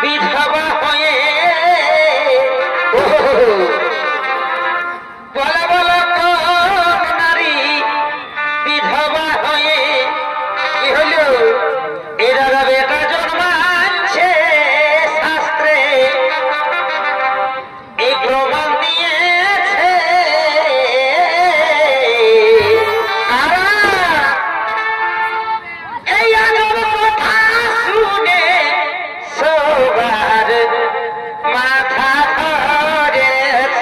বিধবা হয়ে বলা বলা কোন নারী বিধবা হয়ে কি হলো এরা বেটা জন্মাচ্ছে শাস্ত্রে এই প্রমাণ দিয়েছে এই আজব কথা শুনে সবার মাথা ধরেছে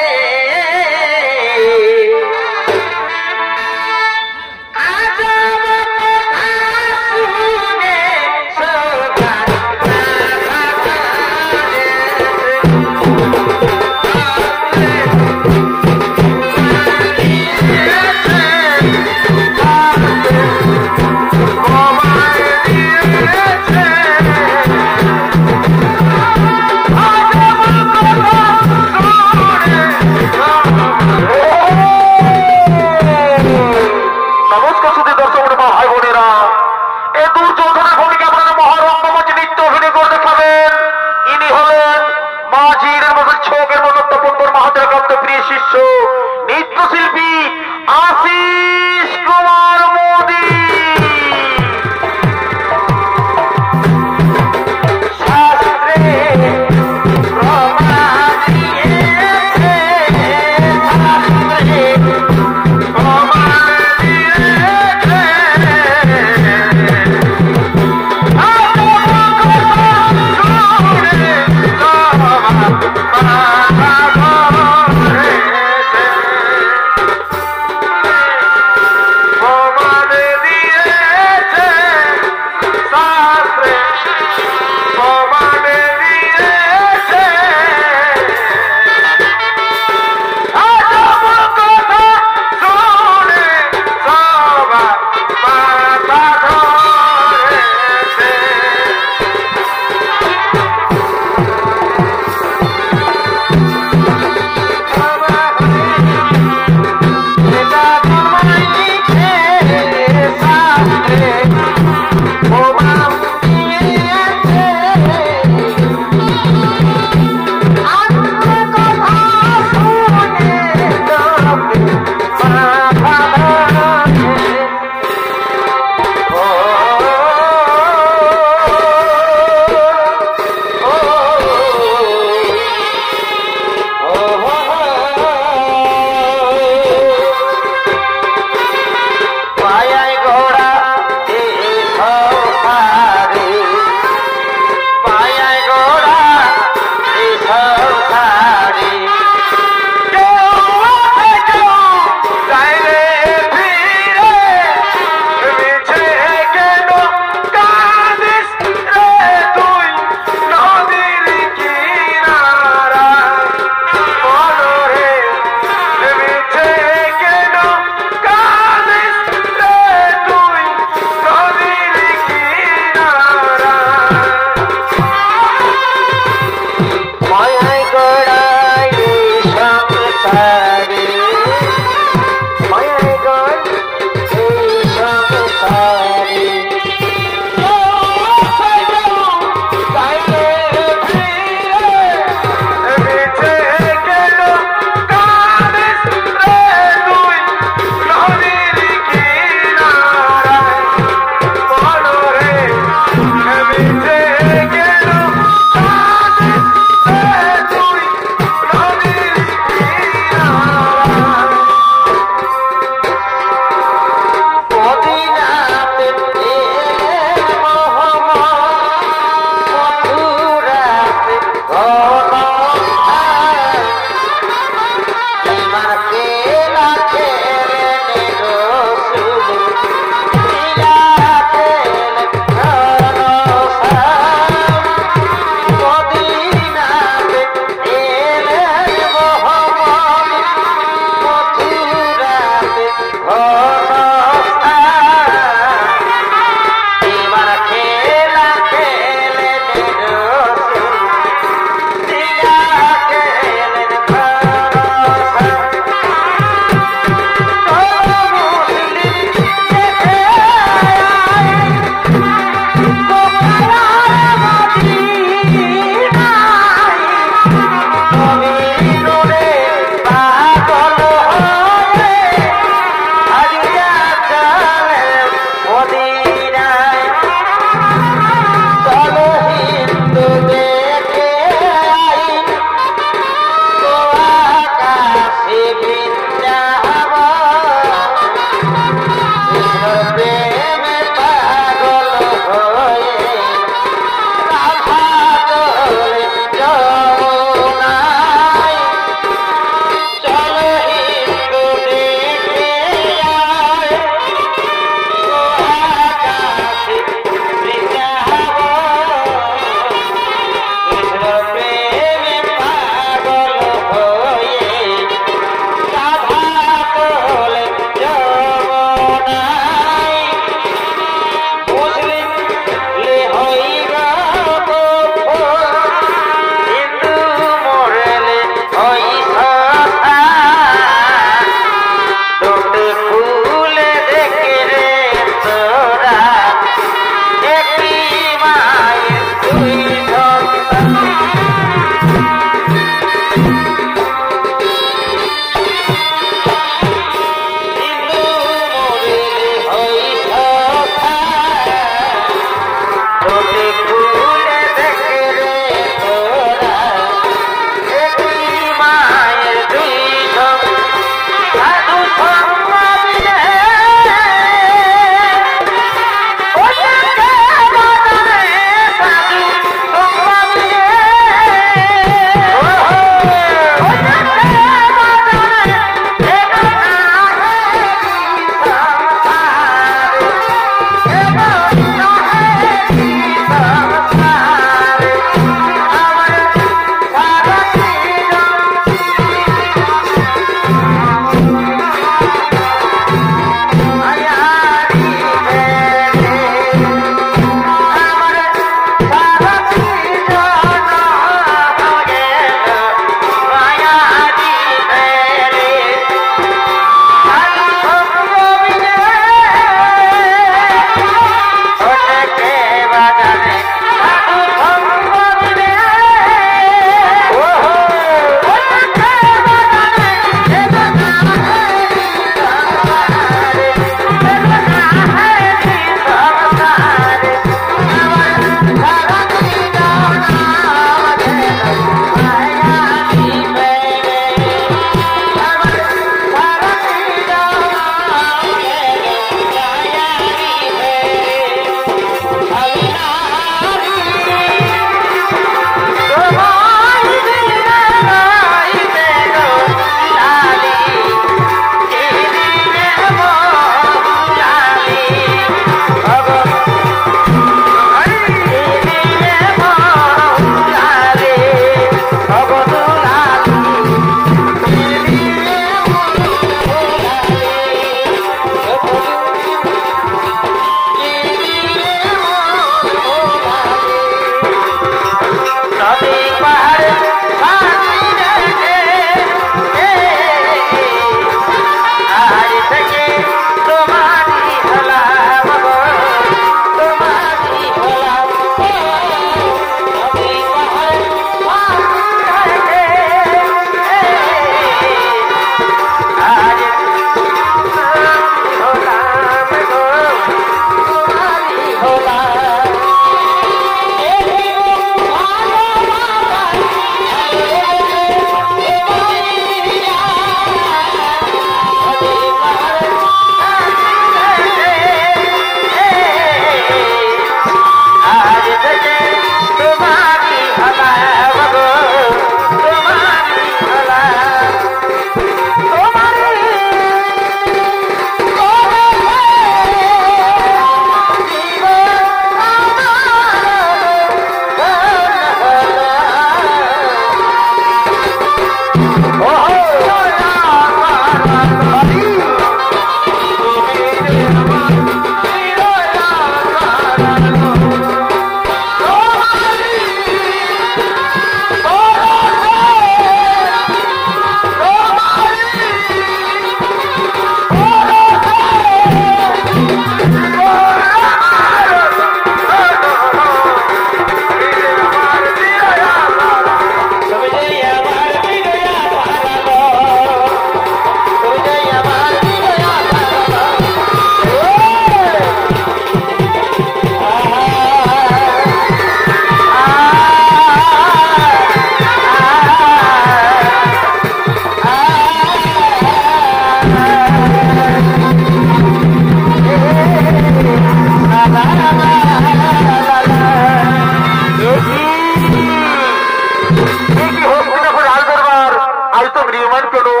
জন্য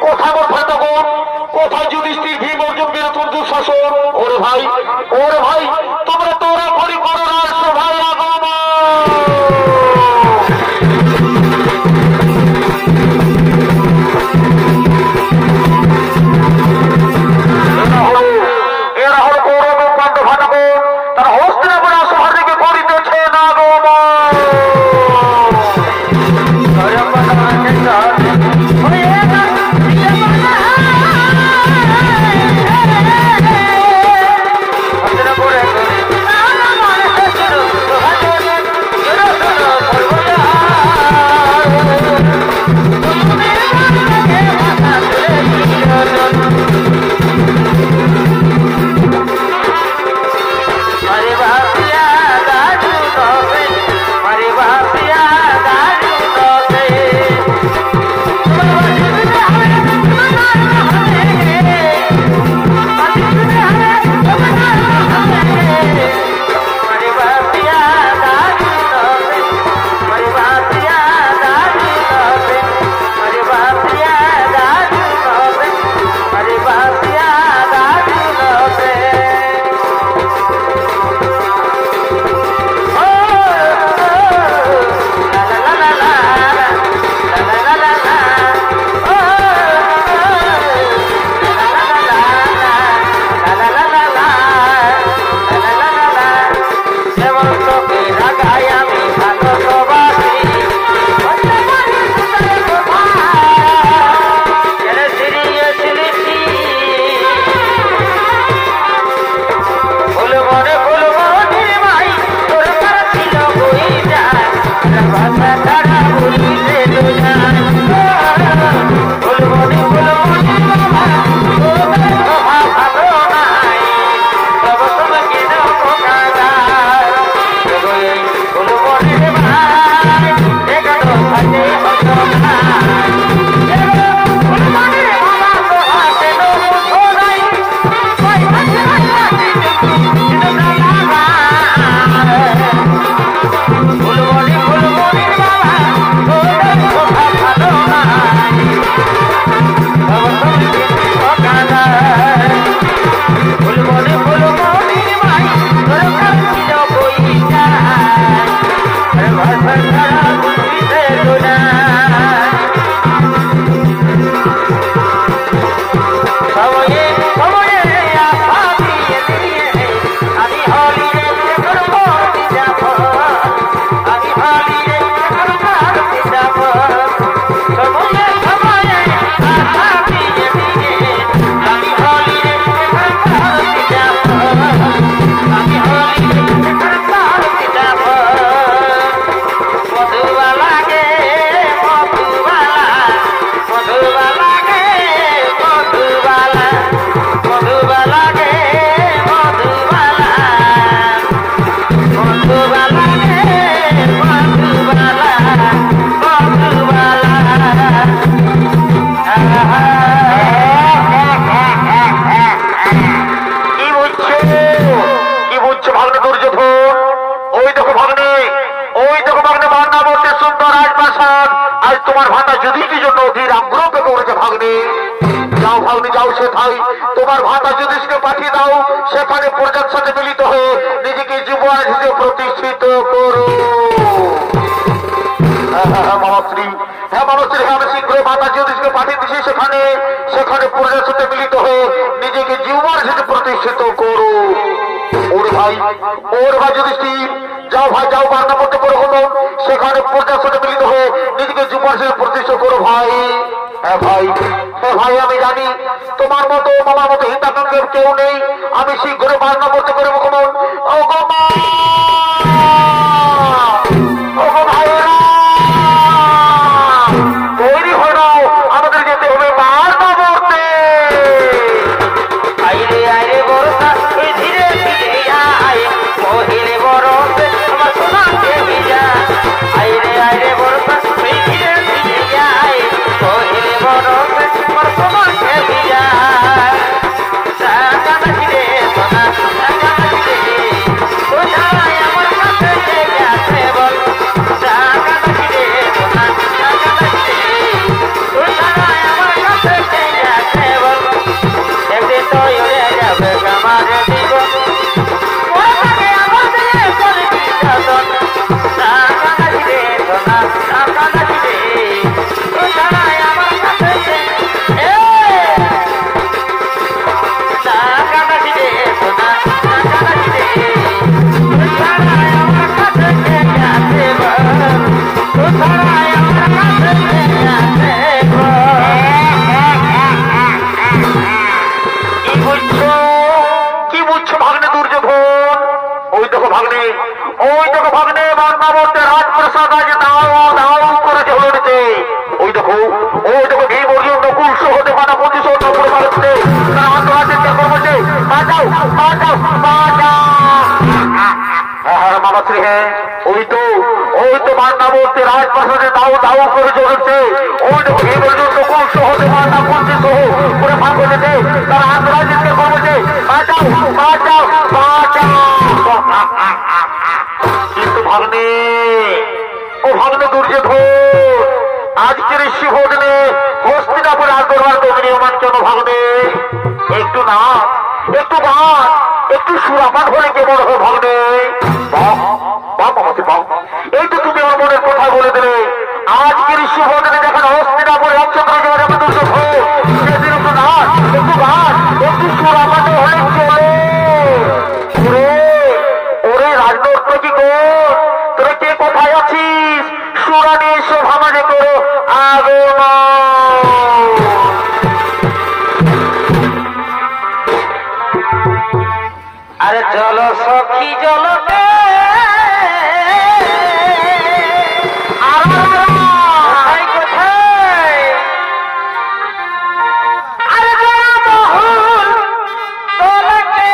কোথায় কোথায় তখন কোথায় যুধিষ্ঠির ভীম অর্জুন বীরত্ব দুঃশাসন ওরে ভাই তোমরা তোরা করি করো রাষ্ট্র ভাই আগমন এরা হল কৌরব পাণ্ডব ভাটাগণ তারা হস্তিনাপুর সভার দিকে করিতেছে না তোমার ভাতা যদি কি জন্য অধীর আগ্রহ পেতে উঠেছে ভাগ্নে যাও ভাগ্নে যাও সেথায় তোমার ভাতা যুধিষ্ঠিরকে পাঠিয়ে দাও সেখানে প্রজার সাথে মিলিত হয়ে নিজেকে যুবরাজ হিসেবে প্রতিষ্ঠিত করো মামাশ্রী আমি শীঘ্রই ভাতা যুধিষ্ঠিরকে পাঠিয়ে দিচ্ছি সেখানে প্রজার সাথে মিলিত হয়ে নিজেকে যুবরাজ হিসেবে প্রতিষ্ঠিত করো ওর ভাই যুধিষ্ঠির যাও ভাই যাও বার্তা করতে পারো সেখানে প্রজার সাথে মিলিত হয়ে নিজেকে যুবরাজ হিসেবে প্রতিষ্ঠা করো ভাই হ্যাঁ ভাই আমি জানি তোমার মতো মামার মতো হিতাকাঙ্ক্ষের কেউ নেই আমি শীঘ্রই বার্তা করতে পারবো কমন ও গো মা ও গো ভাইয়েরা তৈরি হয়ে নাও আমাদের যেতে হবে বার্তা করতে আইরে আইরে বরসা ওই ধীরে ধীরে আয় মহিলে বরসে আমার সোনাকে ভিজা আইরে আইরে বরসা ওই ধীরে ধীরে আয় মহিলে বরসে আমার সোনাকে ভিজা সাকা নাচিরে সোনা সাকা নাচিরে কোথায় আমার কাছে গেছে বল নামতে রাজপ্রসাদ আজ দাও দাও করে ঝুলছে। ওই দেখো ভীম অর্জুন নকুল সহজে মানা প্রতিশোধ করে মারছে। তারা আত্মহত্যা চেষ্টা করছে। বাঁচাও বাঁচাও বাঁচাও। হ্যাঁ মামাশ্রী, হ্যাঁ ওই তো মান নামতে রাজপ্রসাদে দাও দাও করে ঝুলছে। ওই দেখো ভীম অর্জুন নকুল সহজে মানা প্রতিশোধ করে ভাগ করেছে। তারা আত্মহত্যা চেষ্টা করছে। বাঁচাও বাঁচাও বাঁচাও। কিন্তু ভাগ্নে, ও ভাগ্নে দুর্যোধন, আজকের শুভ দিনে হস্তিনাপুর আন্দোলন নিয়মান কেন ভাগ্নে? একটু না একটু গান একটু সুরাপান হলে কেমন হয় ভাগ্নে? এই তো তুমি আমার মনের কথা বলে দিলে। আজকের শুভ দিনে যখন হস্তিনাপুর রামচন্দ্র যাবে দুর্যোধন, সেদিন একটু না একটু গান একটু সুরাপান হলে চলে। ওরে রাজনৈতিক কি গো, তোরা কে কোথায় আছিস? সুরানি শোভা মানে করো আগমন। আরে চলো সখী জলতে কোথায় কোথায়? আরে জনমহল তোলকে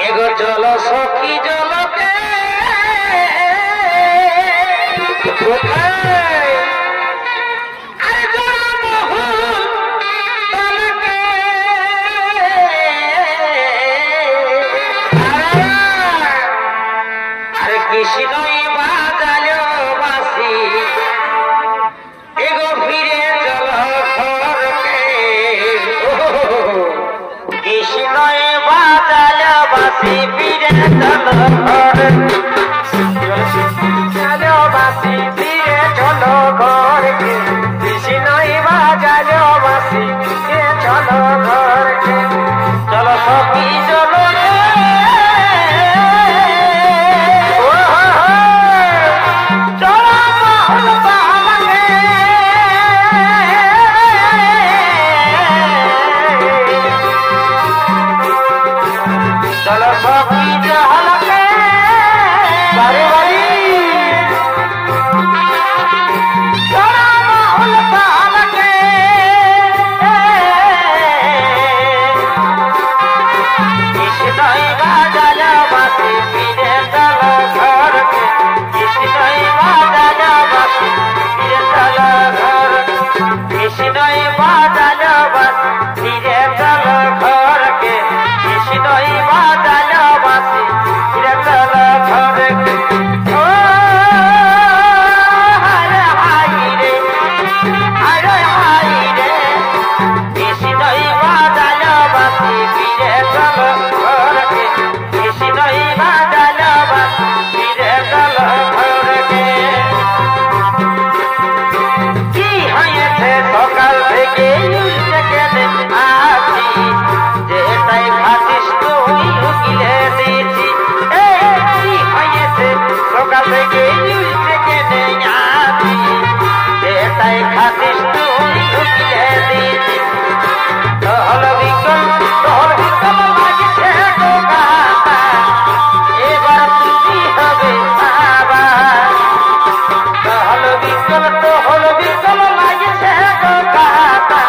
এগো চলো সখী জলতে কোথায়? আরে জনমহল তোলকে আরে কৃষ্ণই বাজালো বাঁশি এগো ফিরে চলো ঘরকে। কৃষ্ণই বাজালো বাঁশি ফিরে চলো ঘরকে। চলো বাঁশি ফিরে চলো ঘরকে। কৃষ্ণই বাজালো বাঁশি ফিরে চলো ঘরকে। চলো সখী চলো चलो सखी जहलके बारी बारी चलो माहौल बहलके। कृष्णई बाजालो बाँसुरी फिरे चलो घरके। कृष्णई बाजालो बाँसुरी फिरे चलो घरके। कृष्णई बाजालो बाँसुरी फिरे चलो घरके। कृष्णई बाजालो बाँसुरी फिरे चलो घरके। ओ हरे हाय रे हरे हाय रे। कृष्णई बाजालो बाँसुरी फिरे चलो घरके। कृष्णई बाजालो बाँसुरी फिरे चलो घरके। কি হয়েছে সকাল থেকে উল্টে আছি, যেটাই খাতিস তুই উকিলে দিয়েছি। কি হয়েছে সকাল থেকে উল্টে আছি, যেটাই খাতিস তুই উকিলে দিয়েছি। টহল বিকল লাগছে গো কাকা, এবার তুমি হবে বাবা। টহল বিকল লাগছে গো কাকা,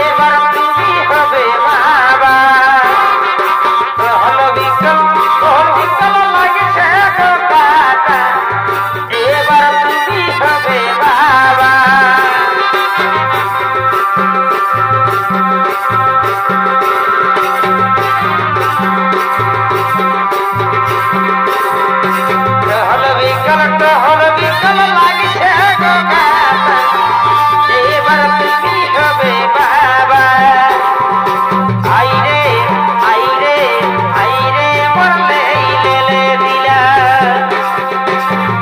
এবার তুমি হবে বাবা। টহল বিকল লাগছে গো কাকা, এবার তুমি হবে বাবা। টহল বিকল লাগছে গো কাকা, এবার তুমি হবে বাবা। আইরে আইরে আইরে মরলে লেলে দিলা।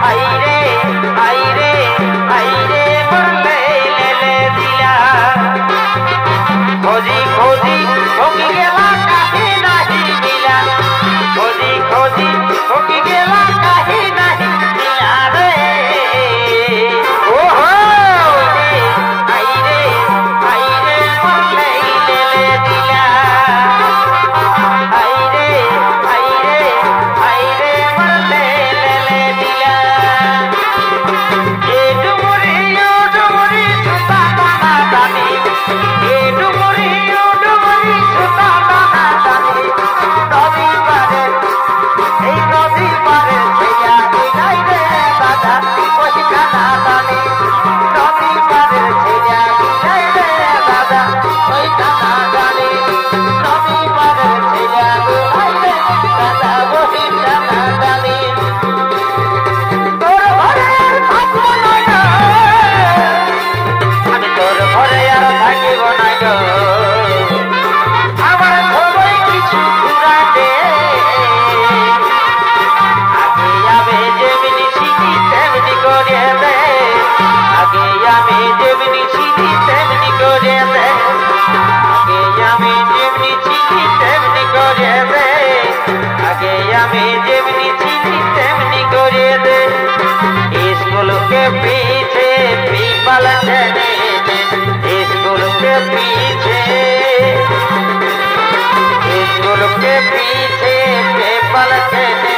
আইরে আইরে আইরে মরলে লেলে দিলা। খোঁজি খোঁজি ঠকি গেলা কাহি নাহি দিলা। খোঁজি খোঁজি ঠকি গেলা কাহি নাহি দিলা রে। ওহো আইরে আইরে আইরে মরলে যেমনি চিনি তেমনি করে দে स्कूल के पीछे पीपल चले स्कूल के पीछे पीपल चले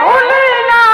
ভুলি নাই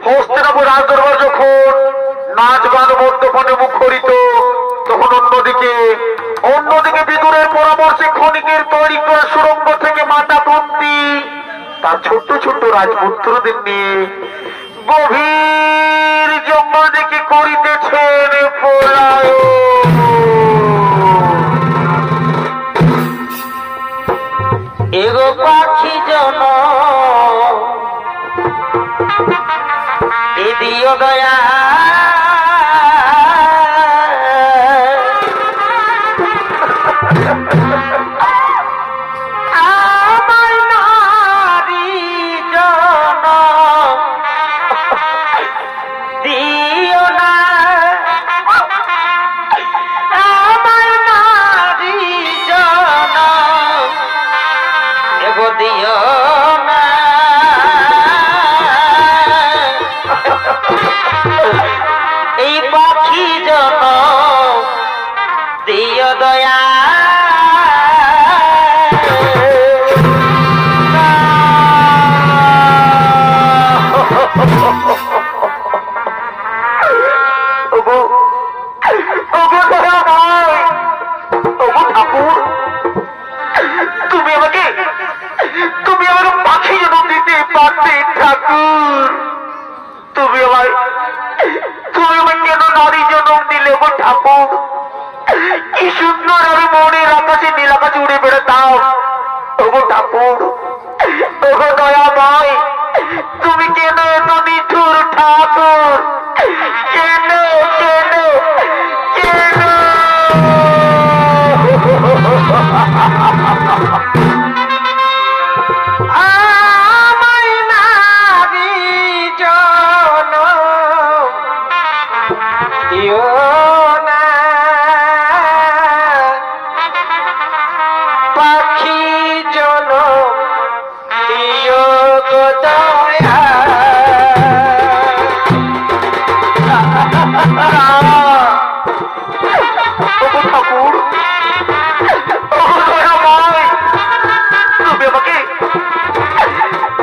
হস্তিনাপুর রাজদরবার যখন নাচ গান মদ্যপানে মুখরিত, তখন অন্যদিকে বিদুরের পরামর্শে ক্ষণিকের তৈরি করা সুড়ঙ্গ থেকে মাতা কুন্তি তার ছোট্ট ছোট্ট রাজপুত্রদের নিয়ে গভীর জঙ্গল দিকে করিতেছেন পলায়ন। এগো পাখি জন দিও দয়া আমার নারী জন দিও না, আমার নারী জন এগো দিও না, এই পাখি জন দিও দয়া। তুমি আমাকে পাখি জন্ম দিতে পারতে ঠাকুর, তুমি আমায় কেন নারী জন্ম দিলে গো ঠাকুর? কি সুন্দর আমি মনের আকাশে নীল আকাশে উড়ে বেড়াতাম ওগো ঠাকুর, ওগো দয়াময়, তুমি কেন এত নিঠুর ঠাকুর? কেন কেন কেন? আমায় নারী জন দিও না, পাখি জন দিও গো দয়া। ওগো ঠাকুর, ওগো দয়াময়,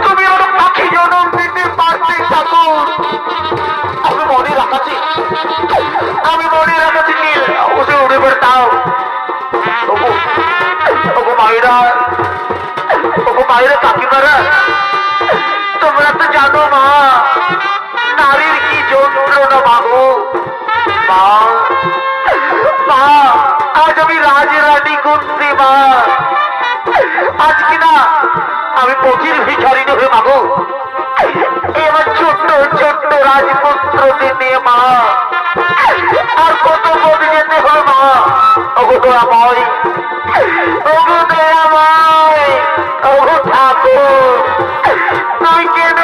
তুমি আমার পাখি জন্ম দিতে পারতে ঠাকুর। আমি মনের আকাশে নীল ওসে উড়ে বেড়াতাম। ওগো মায়েরা কাকিমারা, তোমরা তো জানো মা নারীর কি যন্ত্রণা মাগো। মা আজ আমি রাজরানী কুন্তি মা, আজ কিনা আমি পথির ভিখারিনী হয়ে মাগো এবার ছোট্ট ছোট্ট রাজপুত্রদের নিয়ে মা আর কত পথ যেতে হবে মা। ওগো দয়াময়, ওগো দয়াময়, ওগো ঠাকুর, তুই কেন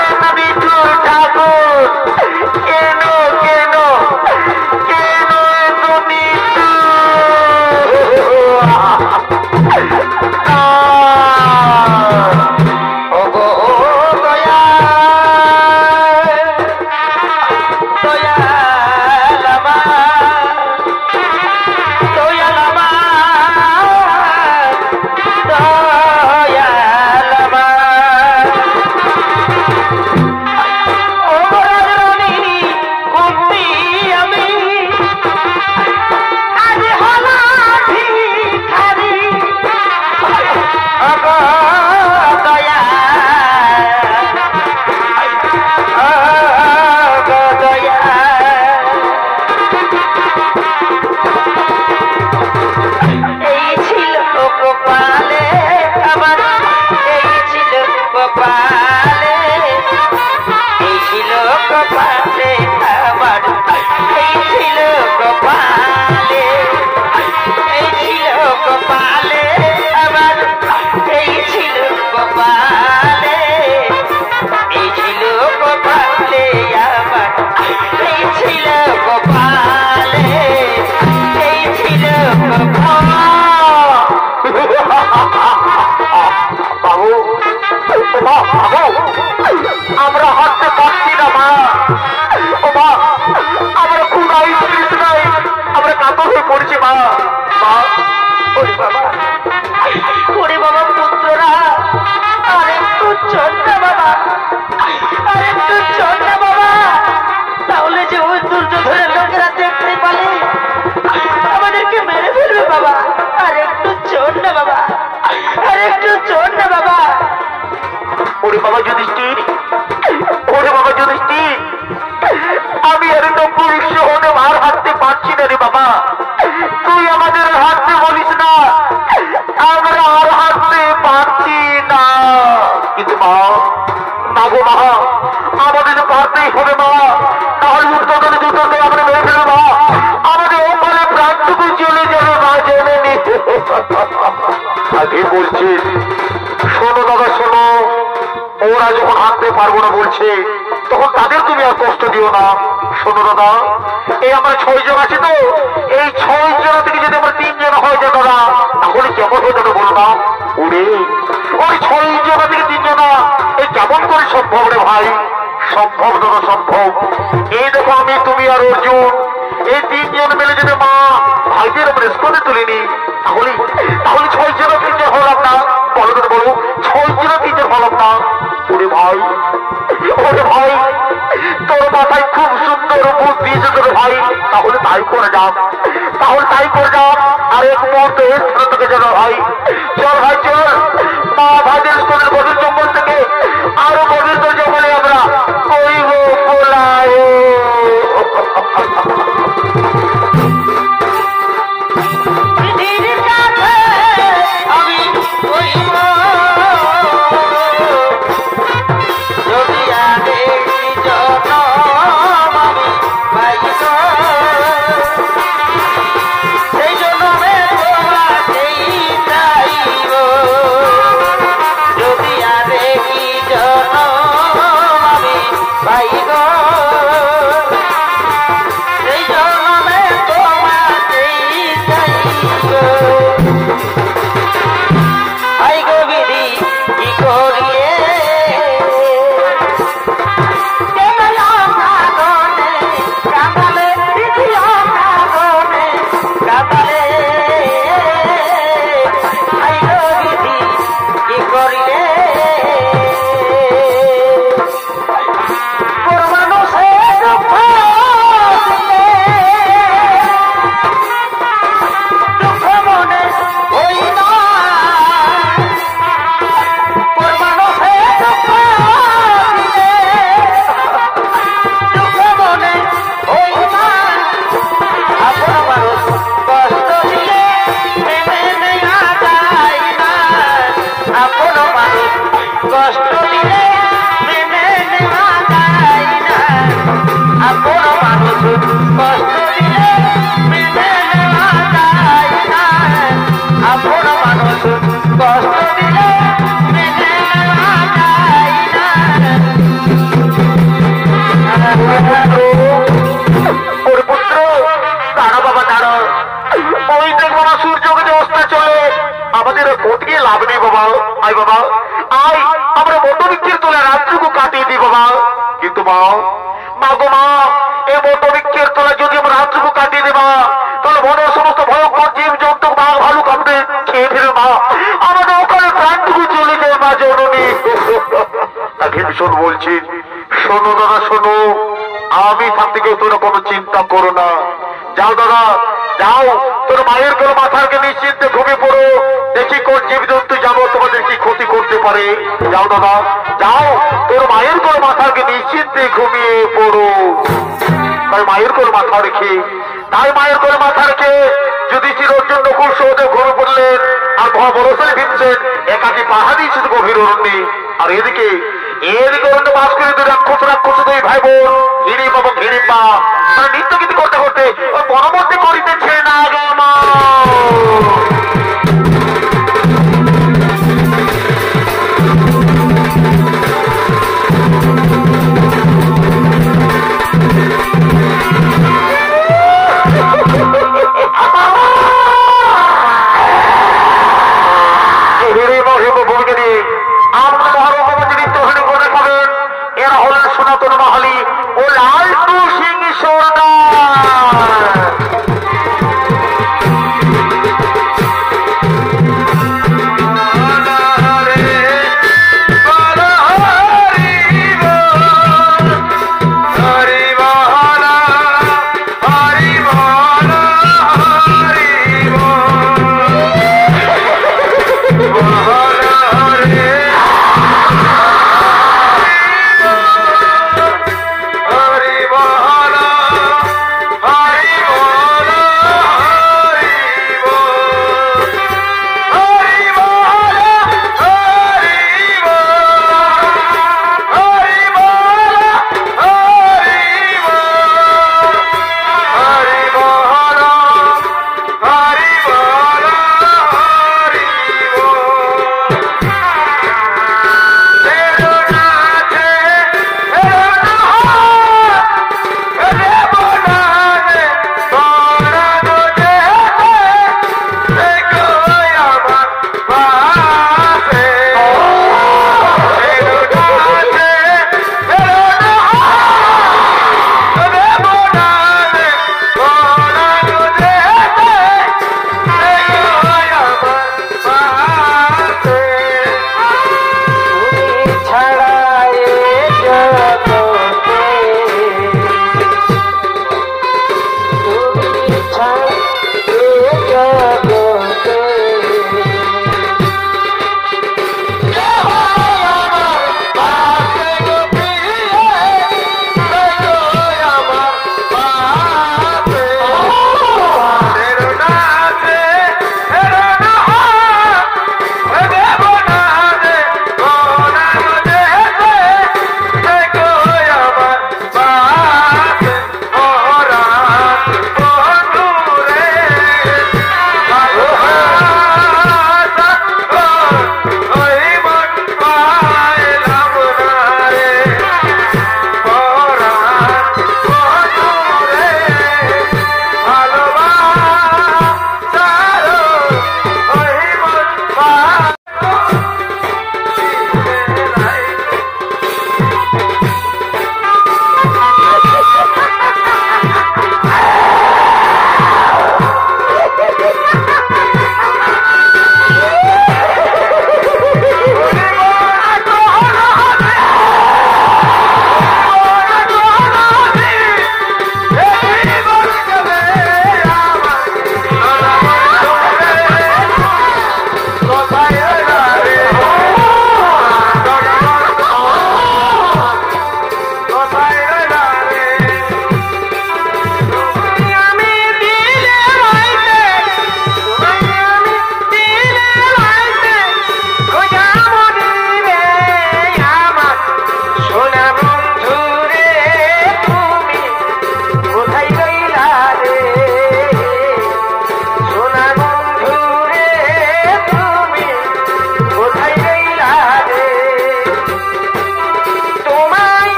ঠাকুর কেন কেন কেন এত ওগো আমরা হাঁটতে পারছি না মা। ও মা, আমরা খুব নাই, আমরা কাতর হয়ে পড়ছি মা। মা, ওরে বাবা, ওরে বাবা, পুত্ররা আর একটু চল না বাবা, আর একটু চল না বাবা, তাহলে যে ওই দুর্যোধনের লোকেরা দেখতে পালে আমাদেরকে মেরে ফেলবে বাবা। আর একটু চল না বাবা, আর একটু চল না বাবা। ওরে বাবা যুধিষ্ঠির, ওরে বাবা যুধিষ্ঠির, আমি আর নব্বই হতে আর হাঁটতে পারছি না রে বাবা। তুই আমাদের হাঁটতে বলিস না, আমরা আর হাঁটতে পারছি না। কিন্তু মা, না গো মা, আমাদের পারতেই হবে মা, তাহলে উত্তরে দুটোকে আমরা মেরে ফেলবো মা, আমাদের ওখানে প্রাণটুকু চলে যাবে মা, জেনে নি। আগে বলছি, শোনো দাদা শোনো, ওরা যখন হাঁটতে পারবো না বলছে তখন তাদের তুমি আর কষ্ট দিও না। শোনো দাদা, এই আমরা 6 জন আছি তো, এই 6 জন থেকে যদি আমরা 3 জন হয়ে যায় দাদা, তাহলে কেমন হয়ে যাবে বলো না? ওরে ওই 6 জন থেকে 3 জন, এই কেমন করে সম্ভব রে ভাই? সম্ভব দাদা সম্ভব। এই দেখো আমি, তুমি আর অর্জুন, এই 3 জন মিলে যদি মা ভাইদের আমরা স্কুলে তুলিনি, তাহলে 6 জন 3 জন হলাম না? বলো তো বলো, 6 জন 3 জন হলাম না? ওরে ভাই, ওরে ভাই, তোর মাথায় খুব সুন্দর বুদ্ধি দিয়েছে তোর ভাই, তাহলে তাই করে যাও, তাহলে তাই করে যাও। আর এক মুহূর্তে স্থান থেকে যাবো ভাই। চল ভাই চল, মা ভাইদের স্কুলের গভীর জঙ্গল থেকে আরো গভীর জঙ্গলে আমরা কইব পোলায়। যদি আরে কি জনম আমি লাভ নেই বাবা। আয় বাবা আয়, আমরা বটবৃক্ষের তলায় রাতটুকু কাটিয়ে দিই বাবা। কিন্তু মা, মা গো মা, এই বটবৃক্ষের তলায় যদি আমরা রাতটুকু কাটিয়ে দেবা, তাহলে বনের সমস্ত ভয়ঙ্কর জীব জন্তু বাঘ ভালুক আপনি খেয়ে ফেলে মা, আমাদের ওখানে প্রাণটুকু চলে যায় মা জননী। তাকে ভীষণ বলছি, শোনো দাদা শোনো, আমি থাকতে কেউ তোরা কোনো চিন্তা করো না। যাও দাদা যাও, তোর মায়ের কোনো মাথাকে নিশ্চিন্তে ঘুমিয়ে পড়ো, দেখি কোন জীবজন্তু যাবো তোমাদের কি ক্ষতি করতে পারে। যাও দাদা যাও, তোর মায়ের কোনো মাথাকে নিশ্চিন্তে ঘুমিয়ে পড়ো। তাই মায়ের কোল মাথা রেখে যুধিষ্ঠির অর্জুন নকুল সহদেব ঘুরে পড়লেন, আর মহাবরসলে ভিনছেন একাকি পাহাড়ি শুধু গভীর অরণ্যে। আর এদিকে অরণ্য বাস করে দুই রাক্ষস দুই ভাই বোন হিড়িম এবং হিড়িম্বা তারা নৃত্য গীতি করতে করতে ওই বনমধ্যে করিতেছে না গে মা। সনাতন মহালি ও লালটু সিং সরকার।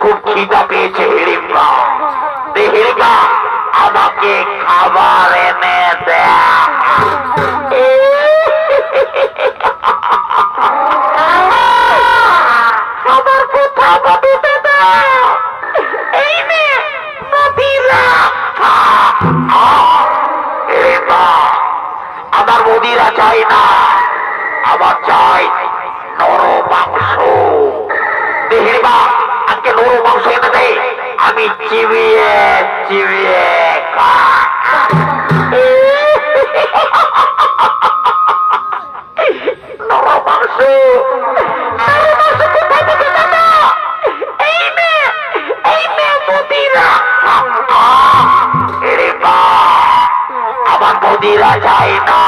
খুব খিদা পেয়েছে হিড়িম্বা। হিড়িম্বা আমাকে খাবার এনে দে। খাবার কোথা পাবে দাদা? এই নে নদীরা। আমার মদিরা চাই না, আমার চাই নরম মাংস। হিড়িম্বা আজকে নরম মাংস এনে দে, আমি চিবিয়ে চিবিয়ে নরম মাংস। আমার মদিরা চাই না,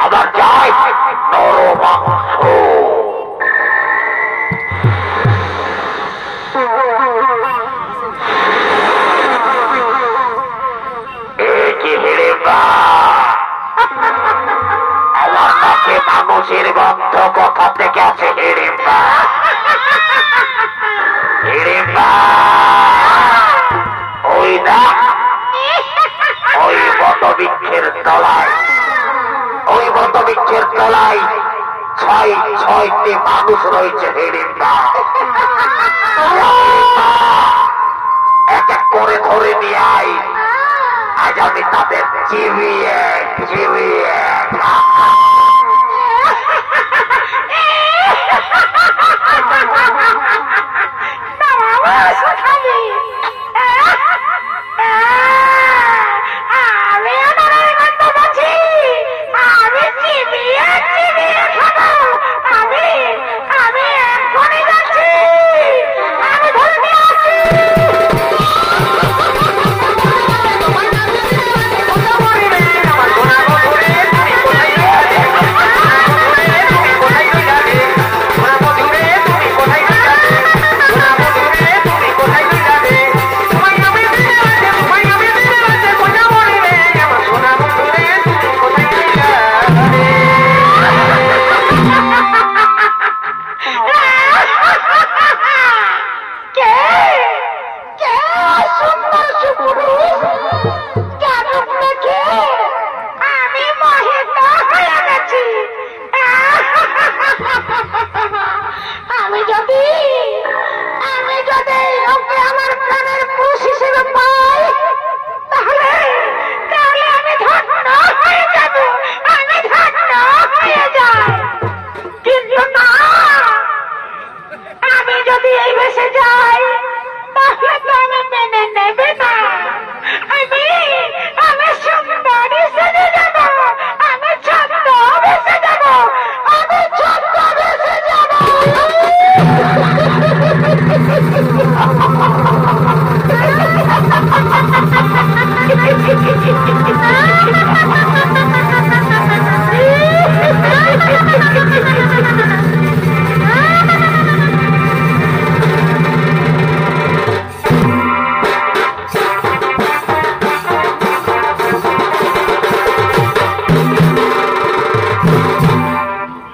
আমার চাই নরম মাংস। আমার কাছে মানুষের গন্ধ কোথা থেকে আছে? হিড়িম্বা হিড়িম্বা ওই না, ওই বটবৃক্ষের তলায়, ওই বটবৃক্ষের তলায় ছয়টি মানুষ রয়েছে। হিড়িম্বা এক এক করে ধরে নিয়ে আয়, আজ আমি তাদের চিবিয়ে চিবিয়ে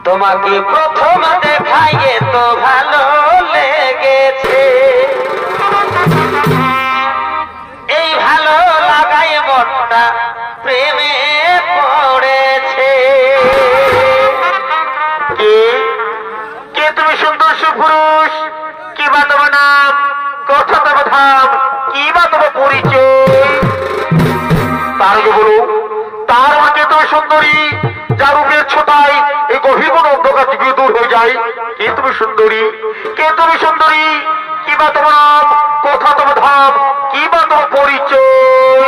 তোমাকে প্রথম দেখাইয়ে তো ভালো লেগেছে, এই ভালো লাগাই মনটা প্রেমে পড়েছে। কে তুমি? সুন্দর সুপুরুষ। কি বা তোমার নাম, কথা তোমার ধাম, কি বা তোমার পরিচয়? তার আগে বলো, তার আগে তুমি সুন্দরী, যার রূপের ছোটাই এই গভীর অন্ধকার থেকে দূর হয়ে যায়। কে তুমি সুন্দরী? কে তুমি সুন্দরী? কি বা তোমার নাম, কথা তোমার ধাম, কি বা তোমার পরিচয়?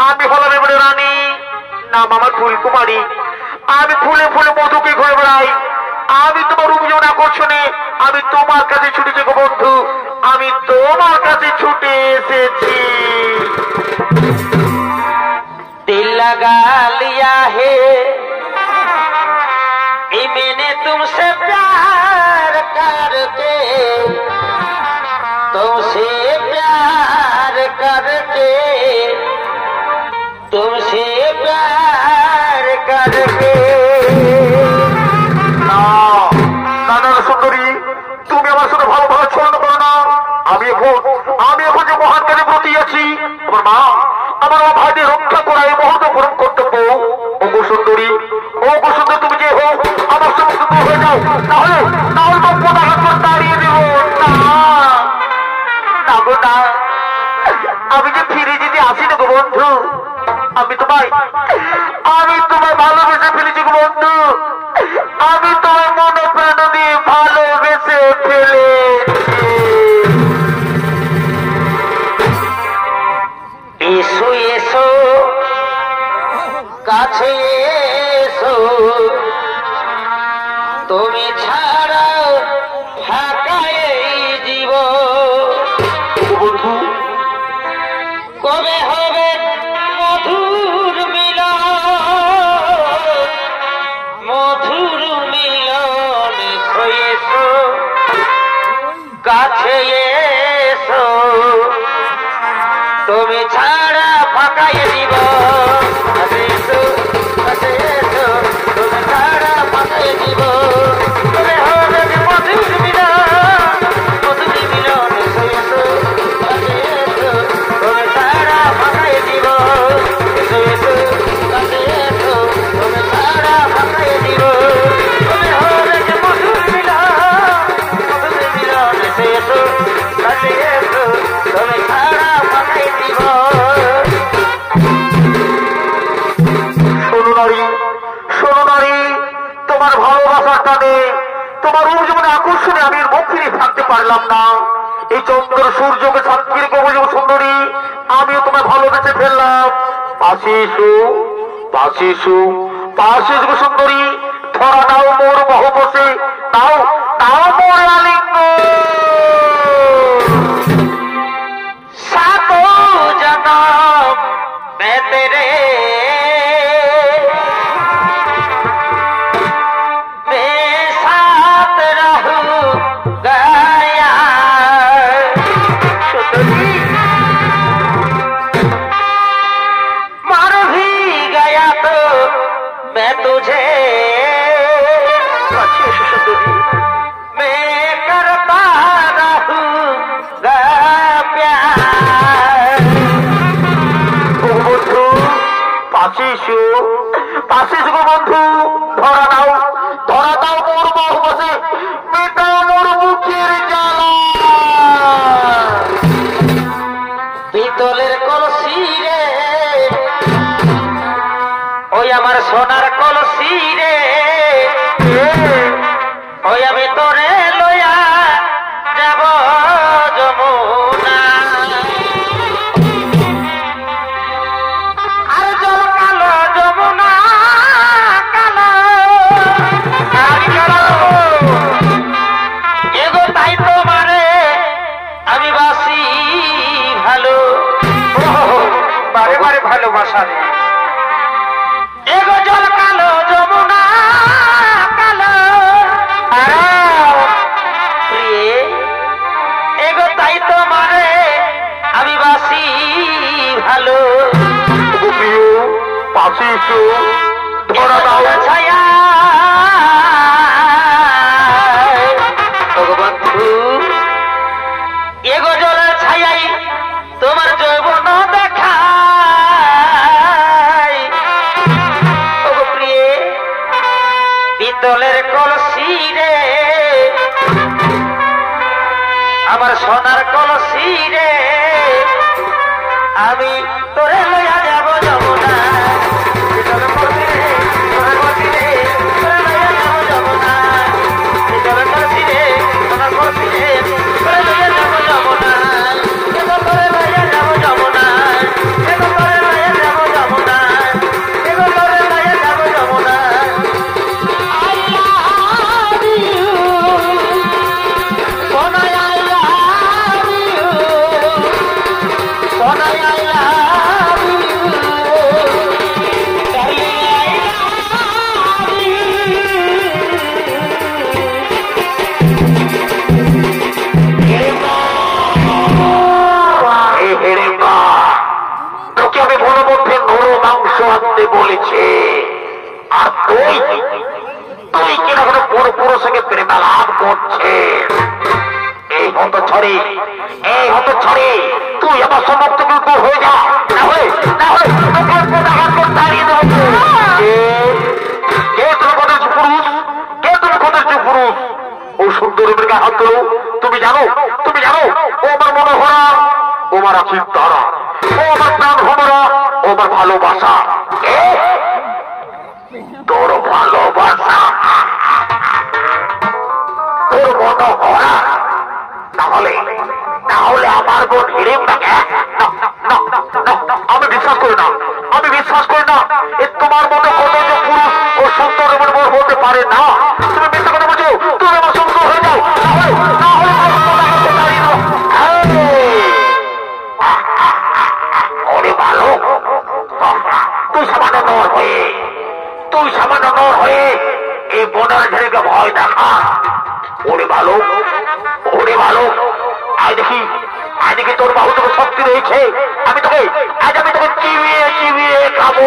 আমি হলাম এবারে রানী, নাম আমার ফুলকুমারী। আমি ফুলে ফুলে মধুকে ঘুরে বেড়াই। আমি তোমার রূপ যেমন আকর্ষণে, আমি তোমার কাছে ছুটেছি গো বন্ধু, আমি তোমার কাছে ছুটে এসেছি। दिल लगा लिया है, मैंने तुमसे प्यार करके, तुमसे प्यार करके, तुमसे प्यार करके। না না সুন্দরী, তুমি আমার সাথে ভালো মহান কাজে ব্রতিয়েছি। আমার মা ভাইদের রক্ষা করা এই মুহূর্তে পরম কর্তব্য। ও গো সুন্দরী, ও গো সুন্দর, তুমি যে হোক আমার সমস্ত দূর হয়ে যাও, তাহলে দাঁড়িয়ে দেব না। আমি যে ফিরে যেতে আসি না গো বন্ধু, আমি তোমায় ভালোবেসে ফেলেছি গো বন্ধু, আমি তোমার মন প্রাণ দিয়ে ভালোবেসে ফেলে। এসো এসো কাছে এসো, তুমি ছাড়া ফাঁকা এই জীবন। কবে হবে মধুর মিলন, এসো কাছে এসো, তুমি ছাড়া ফাঁকা এই জীবন। এসো কাছে এসো, তুমি ছাড়া ফাঁকা এই জীবন। কবে হবে মধুর মিলন, এসো এসো কাছে এসো, তুমি ছাড়া ফাঁকা এই জীবন। এসো এসো কাছে এসো, তুমি ছাড়া ফাঁকা এই জীবন। কবে হবে মধুর মিলন, এসো এসো কাছে এসো, তুমি ছাড়া ফাঁকা এই জীবন। শোনো নারী, তোমার ভালোবাসার টানে, তোমার জীবনে আকর্ষণে আমি এর মুখ ফিরে থাকতে পারলাম না। এই চন্দ্র সূর্যকে সাক্ষী রেখে বলবো সুন্দরী, আমিও তোমায় ভালোবেসে ফেললাম। পাশে এসো, পাশে এসো, পাশে এসো সুন্দরী, ধরা দাও মোর মোহ বসে, দাও দাও মোর আলিঙ্গ। सातो जन्म मैं तेरे मेरे साथ रहूंगा यार। मर भी गया तो मैं तुझे मैं करता रहूंगा प्यार। বন্ধু পাশে এসো, পাশে এসো বন্ধু, ধরা দাও মোর মোহ বসে, মেটাও মোর মুখের জ্বালা। পিতলের কলসি রে, ওই আমার সোনার কলসি রে, ওই আমি তোরে লইয়া যাব যমুনা। আর জল কালো যমুনা কালো, এগো তাই তোমারে আমি বাসি ভালো। বারে বারে ভালোবাসা রে। এগো জল কালো যমুনা কালো, প্রিয়ে এগো তাই তোমারে আমি বাসি ভালো। পাশে এসো, ধরা দাও ছায়া বন্ধু, এগো জলের ছায়াই তোমার যৌবন দেখাই। ওগো প্রিয়ে পিতলের কলসি রে, আমার সোনার কলসি রে, আমি তোরে লইয়া যাব যমুনা। পিতলের কলসি রে, সোনার কলসি রে, তোরে লইয়া যাব যমুনা। পিতলের কলসি রে, সোনার কলসি রে, তোরে লইয়া যাব যমুনা। এগো তোরে লইয়া যাব যমুনা, এগো তোরে লইয়া যাব যমুনা, এগো তোরে লইয়া যাব Jamuna. I love you, Sona, I love you, Sona, I love you, darling, I love you. হেরে মা, তোকে আমি মনোমধ্যে গরু মাংস আনতে বলেছি, আর তুই কিনা কোনো পুরুষকে প্রেমা লাভ করছে। এই হত ছড়ি তুই আমার সম্মুখ থেকে দূর হয়ে যা, না হলে তোকে প্রত্যাঘাত করে তাড়িয়ে দেবো। কে তুমি কত পুরুষ? কে তুমি কত পুরুষ? ও সুন্দর মেয়েকে হাত ধরো। তুমি জানো ও আমার মনোহরা, ও আমার আখির তারা, ও আমার প্রাণ ভমরা, ও আমার ভালোবাসা। তোর ভালোবাসা, তোর মনোহরা, তাহলে আমার বোন হিড়িম্বাকে আমি বিশ্বাস করি না, এ তোমার মতো কত যে পুরুষ ও সুন্দর এমন বোন হতে পারে না। তুমি মিথ্যা কথা বলছো, তুমি আমার সুন্দর হয়ে যাও, ভালো। তুই সামান্য নর হয়ে এই বনের ছেলেকে ভয় দেখা। ওরে ভালো, আজ দেখি তোর বাহু তোকে শক্তি রয়েছে। আমি তোকে চিবিয়ে খাবো।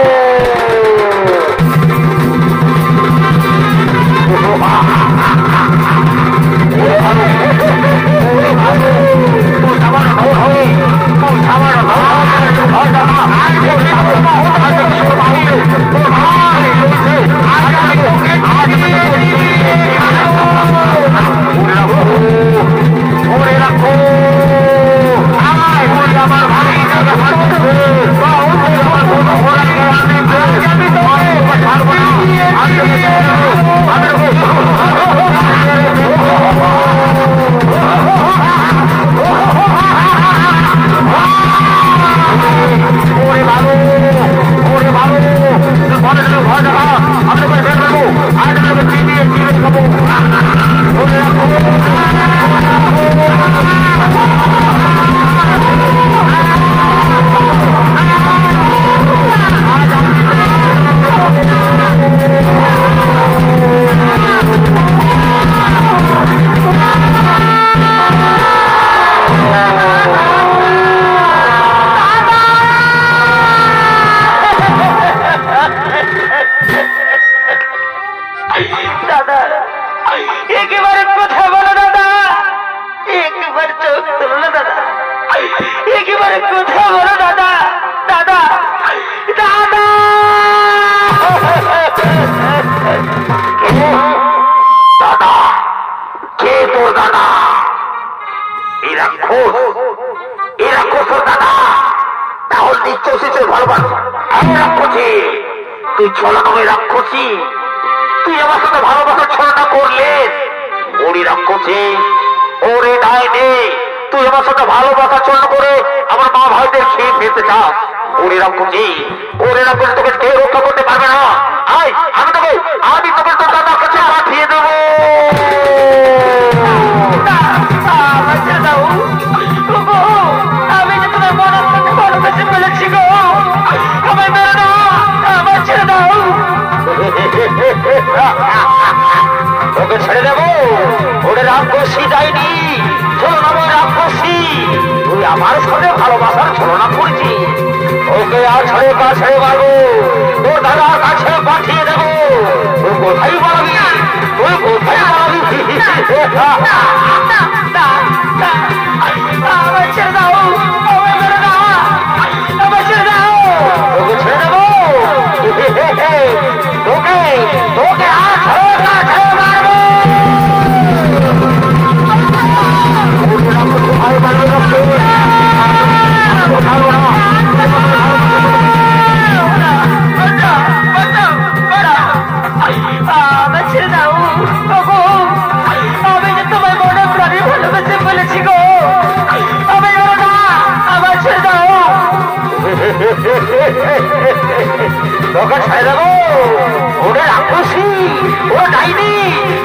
তুই ছলনা হয়ে রাক্ষসী, তুই আমার সাথে ভালোবাসা ছলনা করলে। ওরে রাক্ষসী, ওরে ডাইনি, তুই আমার সাথে ভালোবাসা ছলনা করে আমার মা ভাইদের খেয়ে ফেলতে চাস। ওরে রাক্ষসী, তোকে কেউ রক্ষা করতে পারবে না। আমি তোকে তোর দাদার কাছে পাঠিয়ে দেবো। আমি যে তোমার মনের মধ্যে ভালোবেসে ফেলেছি গো, আমায় মেরে না, আমার ছেড়ে দাও। ওকে ছেড়ে দেবো? ওরে রাক্ষসী যায়নি, ছলনাময় রাক্ষসী, তুই আমার সাথে ভালোবাসার ছলনা করছি। ওকে আর ছেড়ে মারবো, তোর দাদার কাছে পাঠিয়ে দেবো। তুই কোথায় পালাবি? আমার ছেড়ে দাও, আমার ছেড়ে দাও। ওকে ছেড়ে দেবো? তোকে আর ছেড়ে মারবো। ছেড়ে দাও, আমি যে তোমার মনে প্রাণী ভালোবেসে বলেছি গো, আমি না, আমার ছেড়ে দাও। তোকে ছেড়ে দেবো? ওরে রাক্ষসী, ও ডাইনি,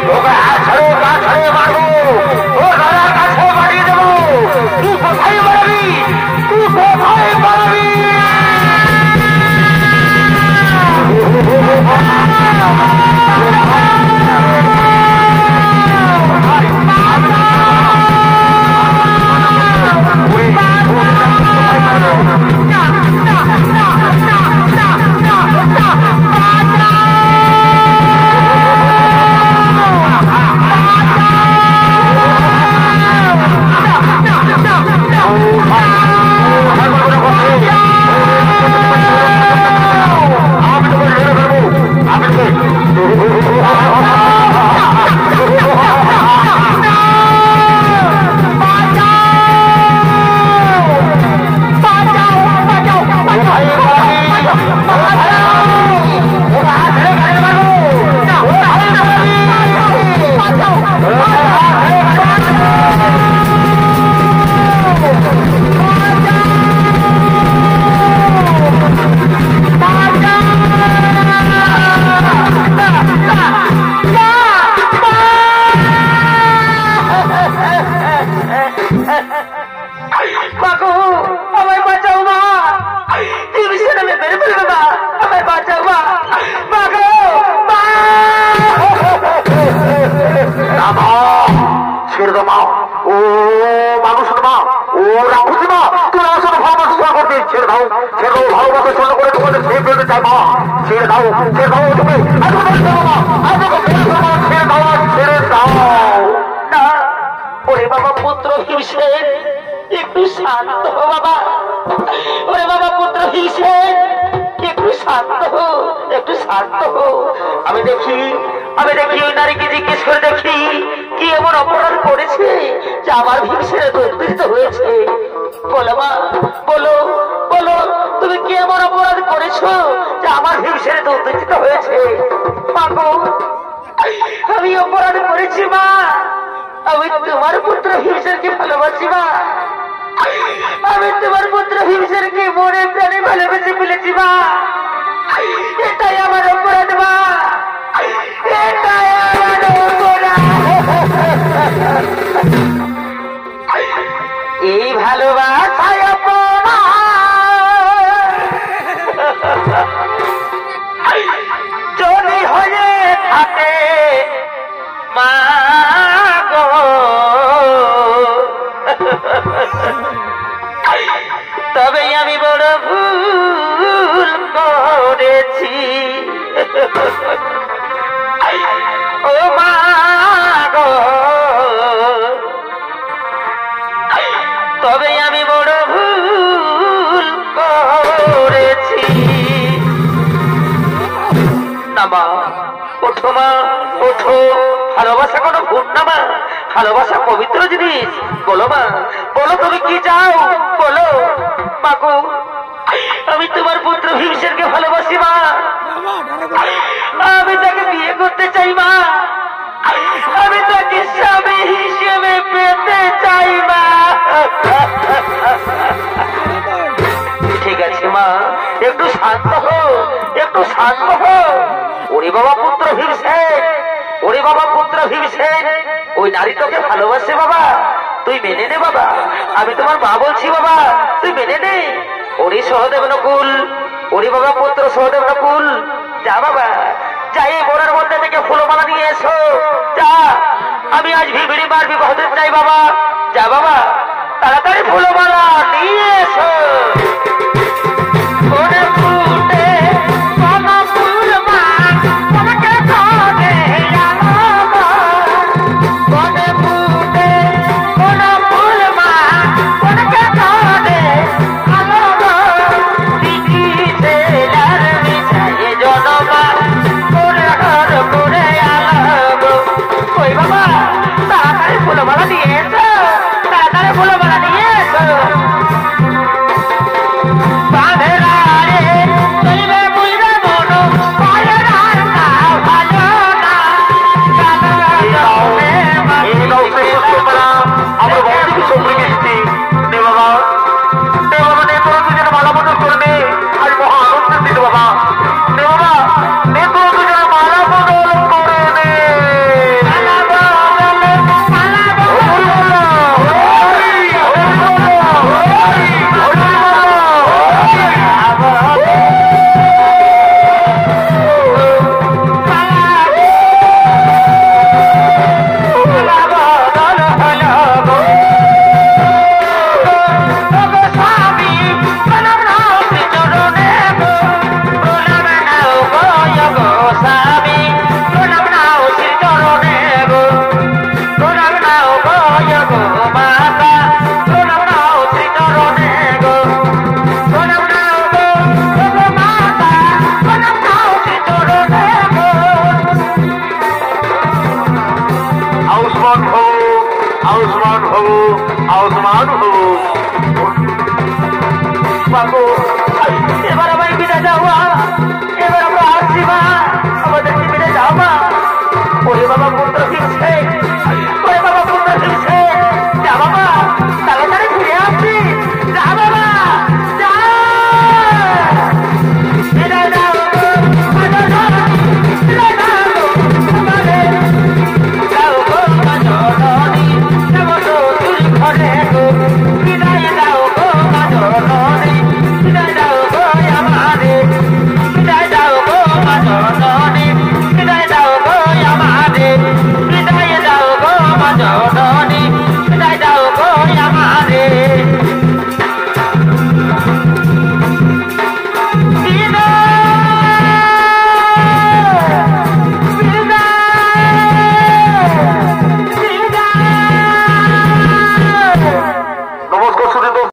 তোকে আর ছেড়ে মারবো, ও দাদার কাছে বাড়িয়ে দেবো। তুই কোথায় মারবি? বলতে চাই বাবা, ছেড়ে দাও, ছেড়ে দাও তুমি, ছেড়ে দাও না। ওরে বাবা পুত্র হিসেবে একটু শান্ত হো বাবা। ওরে বাবা পুত্র হিসেবে একটু শান্ত হো, একটু শান্ত হো। আমি দেখি ওই নারীকে জিজ্ঞেস করে দেখি কি এমন অপরাধ করেছে যে আমার ভীষণে উদ্বৃত্ত হয়েছে। বলো মা, বলো বলো, তুমি কি এমন অপরাধ করেছো যে আমার ভীষণে উদ্বৃত্ত হয়েছে? মাগো, আমি অপরাধ করেছি মা। আমি তোমার পুত্র ভীমসেনকে ভালোবাসি মা। আমি তোমার পুত্র ভীমসেনকে মনে প্রাণে ভালোবেসে ফেলেছি মা। এটাই আমার অপরাধ মা, এটাই আমার অপরাধ। এই ভালোবাসায় যদি হয়ে থাকে মা গো, তবে আমি বড় ভুল করেছি। ও মা গো, তবে আমি বড় ভুল করেছি। না মা, ওঠো মা, ওঠো। ভালোবাসা কোনো ভুল না মা, ভালোবাসা পবিত্র জিনিস। বলো মা, বলো তুমি কি চাও, বলো। মাগো, আমি তোমার পুত্র ভীমসেনকে ভালোবাসি মা। আমি তাকে বিয়ে করতে চাই মা। আমি তাকে স্বামী হিসেবে পেতে চাই মা। ঠিক আছে মা, একটু শান্ত হো, একটু শান্ত হো। ওরে বাবা পুত্র ভীমসেন, ওরে বাবা পুত্র ভীমসেন, ওই নারী তোকে ভালোবাসে বাবা, তুই মেনে নে বাবা। আমি তোমার মা বলছি বাবা, তুই মেনে নে। ওরে সহদেব নকুল, ওরে বাবা পুত্র সহদেব নকুল, যা বাবা, যা এই বোনের মধ্যে থেকে ফুলমালা নিয়ে এসো, যা। আমি আজ ভিবিড়ি মার বিবাহ দিতে চাই বাবা, যা বাবা, তাড়াতাড়ি ফুলমালা নিয়ে এসো। বাবু